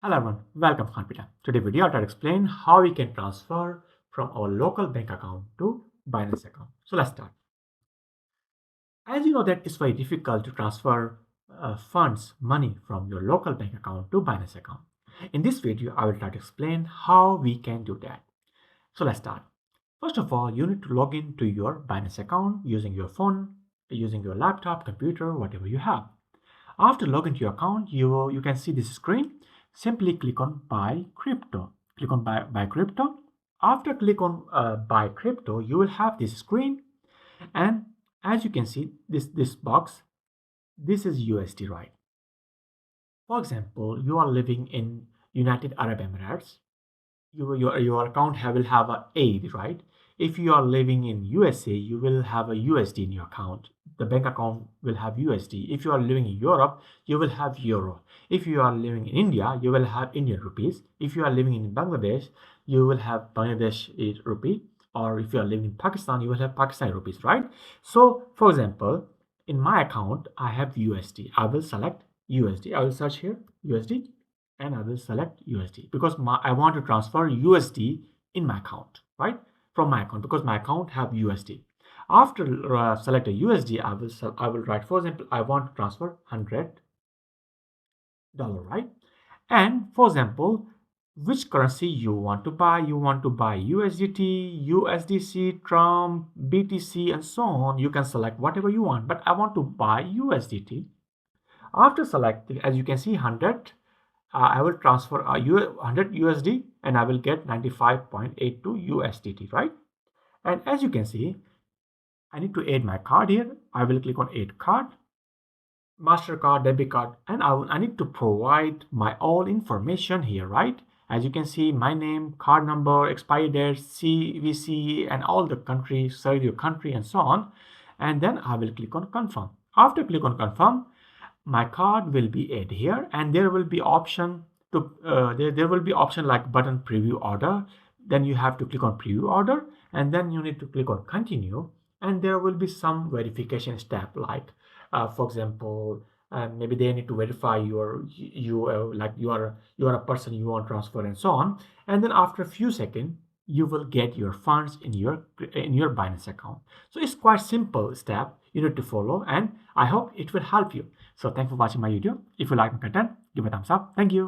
Hello everyone, welcome to Confident. Today video I'll try to explain how we can transfer from our local bank account to Binance account. So let's start. As you know that it's very difficult to transfer money from your local bank account to Binance account. In this video I will try to explain how we can do that. So let's start. First of all, you need to log in to your Binance account using your phone, using your laptop, computer, whatever you have. After logging to your account, you can see this screen. Simply click on buy crypto. Click on buy crypto. After click on buy crypto, you will have this screen. And as you can see, this box, this is USD, right? For example, you are living in United Arab Emirates. Your account will have a AID, right? If you are living in USA, you will have a USD in your account. The bank account will have USD. If you are living in Europe, you will have Euro. If you are living in India, you will have Indian rupees. If you are living in Bangladesh, you will have Bangladesh rupee. Or if you are living in Pakistan, you will have Pakistani rupees, right? So, for example, in my account, I have USD. I will select USD. I will search here USD and I will select USD because I want to transfer USD in my account, right? From my account because my account have USD. After select a USD, I will write, for example, I want to transfer $100, right? And for example, which currency you want to buy? You want to buy USDT, USDC, Trump, BTC, and so on. You can select whatever you want, but I want to buy USDT. After selecting, as you can see, 100, I will transfer 100 USD and I will get 95.82 USDT, right? And as you can see, I need to add my card here. I will click on add card, MasterCard, debit card, and I need to provide my all information here, right? As you can see, my name, card number, expiry date, CVC, and all the country, select your country, and so on. And then I will click on confirm. After click on confirm, my card will be added here and there will be option to there will be option like button preview order. Then you have to click on preview order and then you need to click on continue, and there will be some verification step like for example, maybe they need to verify like you are a person you want to transfer and so on. And then after a few seconds you will get your funds in your Binance account. So it's quite simple step you need to follow, and I hope it will help you. So thanks for watching my video. If you like my content, give a thumbs up. Thank you.